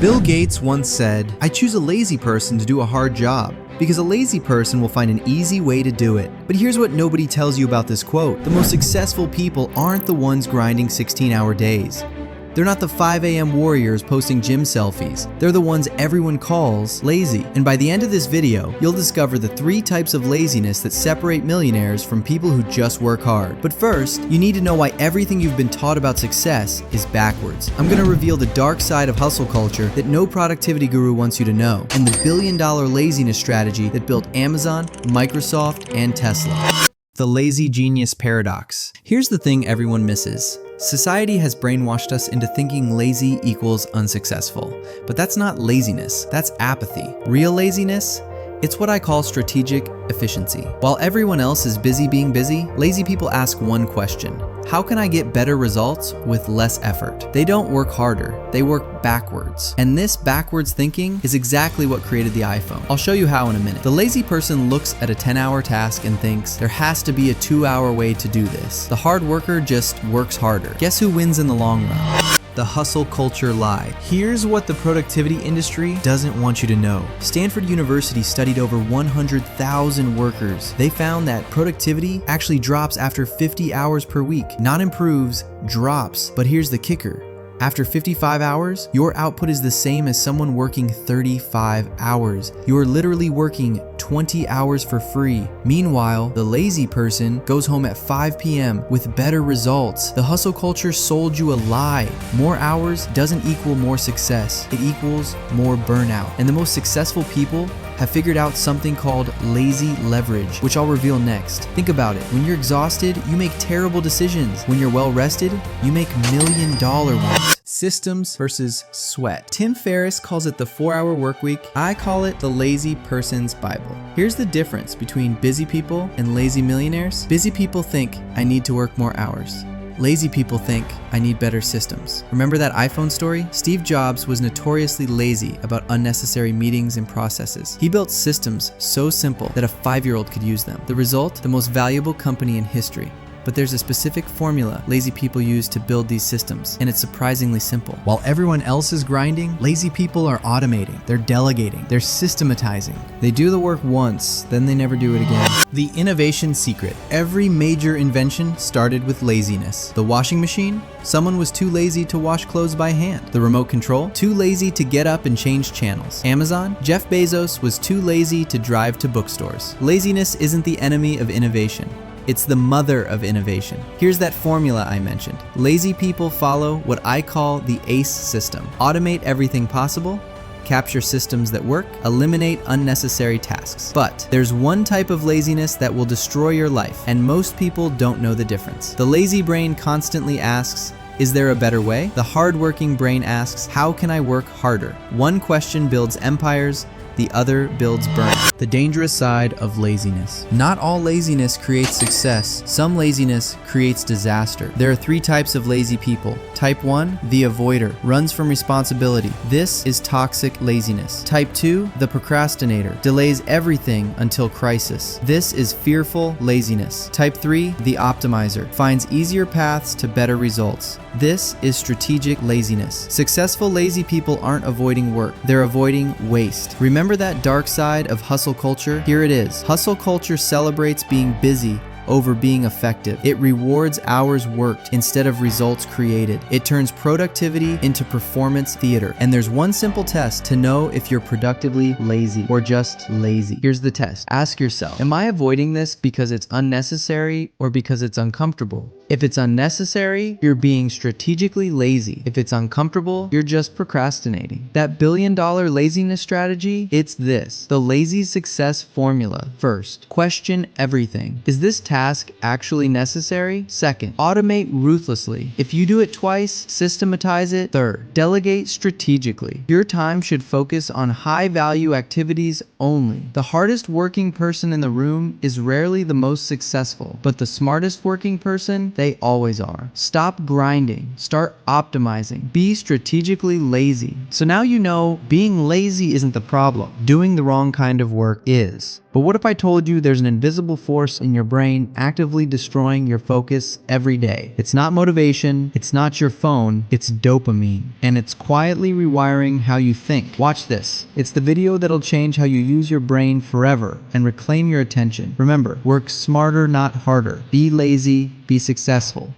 Bill Gates once said, "I choose a lazy person to do a hard job, because a lazy person will find an easy way to do it." But here's what nobody tells you about this quote. The most successful people aren't the ones grinding 16-hour days. They're not the 5 a.m. warriors posting gym selfies. They're the ones everyone calls lazy. And by the end of this video, you'll discover the 3 types of laziness that separate millionaires from people who just work hard. But first, you need to know why everything you've been taught about success is backwards. I'm gonna reveal the dark side of hustle culture that no productivity guru wants you to know, and the billion-dollar laziness strategy that built Amazon, Microsoft, and Tesla. The lazy genius paradox. Here's the thing everyone misses. Society has brainwashed us into thinking lazy equals unsuccessful. But that's not laziness, that's apathy. Real laziness? It's what I call strategic efficiency. While everyone else is busy being busy, lazy people ask one question: how can I get better results with less effort? They don't work harder, they work backwards. And this backwards thinking is exactly what created the iPhone. I'll show you how in a minute. The lazy person looks at a 10-hour task and thinks there has to be a 2-hour way to do this. The hard worker just works harder. Guess who wins in the long run? The hustle culture lie. Here's what the productivity industry doesn't want you to know. Stanford University studied over 100,000 workers. They found that productivity actually drops after 50 hours per week. Not improves, drops. But here's the kicker. After 55 hours, your output is the same as someone working 35 hours. You're literally working 20 hours for free. Meanwhile, the lazy person goes home at 5 p.m. with better results. The hustle culture sold you a lie. More hours doesn't equal more success. It equals more burnout. And the most successful people have figured out something called lazy leverage, which I'll reveal next. Think about it. When you're exhausted, you make terrible decisions. When you're well rested, you make million-dollar ones. Systems versus sweat. Tim Ferriss calls it the 4-hour work week. I call it the lazy person's Bible. Here's the difference between busy people and lazy millionaires. Busy people think, I need to work more hours. Lazy people think, I need better systems. Remember that iPhone story? Steve Jobs was notoriously lazy about unnecessary meetings and processes. He built systems so simple that a 5-year-old could use them. The result? The most valuable company in history. But there's a specific formula lazy people use to build these systems, and it's surprisingly simple. While everyone else is grinding, lazy people are automating, they're delegating, they're systematizing. They do the work once, then they never do it again. The innovation secret. Every major invention started with laziness. The washing machine? Someone was too lazy to wash clothes by hand. The remote control? Too lazy to get up and change channels. Amazon? Jeff Bezos was too lazy to drive to bookstores. Laziness isn't the enemy of innovation. It's the mother of innovation. Here's that formula I mentioned. Lazy people follow what I call the ACE system. Automate everything possible, capture systems that work, eliminate unnecessary tasks. But there's one type of laziness that will destroy your life, and most people don't know the difference. The lazy brain constantly asks, is there a better way? The hardworking brain asks, how can I work harder? One question builds empires, the other builds burnout. The dangerous side of laziness. Not all laziness creates success. Some laziness creates disaster. There are 3 types of lazy people. Type 1, the avoider, runs from responsibility. This is toxic laziness. Type 2, the procrastinator, delays everything until crisis. This is fearful laziness. Type 3, the optimizer, finds easier paths to better results. This is strategic laziness. Successful lazy people aren't avoiding work, they're avoiding waste. Remember that dark side of hustle culture? Here it is. Hustle culture celebrates being busy over being effective. It rewards hours worked instead of results created. It turns productivity into performance theater. And there's one simple test to know if you're productively lazy or just lazy. Here's the test. Ask yourself, am I avoiding this because it's unnecessary or because it's uncomfortable? If it's unnecessary, you're being strategically lazy. If it's uncomfortable, you're just procrastinating. That billion-dollar laziness strategy, it's this. The lazy success formula. First, question everything. Is this task actually necessary? Second, automate ruthlessly. If you do it twice, systematize it. Third, delegate strategically. Your time should focus on high-value activities only. The hardest working person in the room is rarely the most successful, but the smartest working person, they always are. Stop grinding. Start optimizing. Be strategically lazy. So now you know being lazy isn't the problem. Doing the wrong kind of work is. But what if I told you there's an invisible force in your brain actively destroying your focus every day. It's not motivation, it's not your phone, it's dopamine. And it's quietly rewiring how you think. Watch this. It's the video that'll change how you use your brain forever and reclaim your attention. Remember, work smarter, not harder. Be lazy, be successful.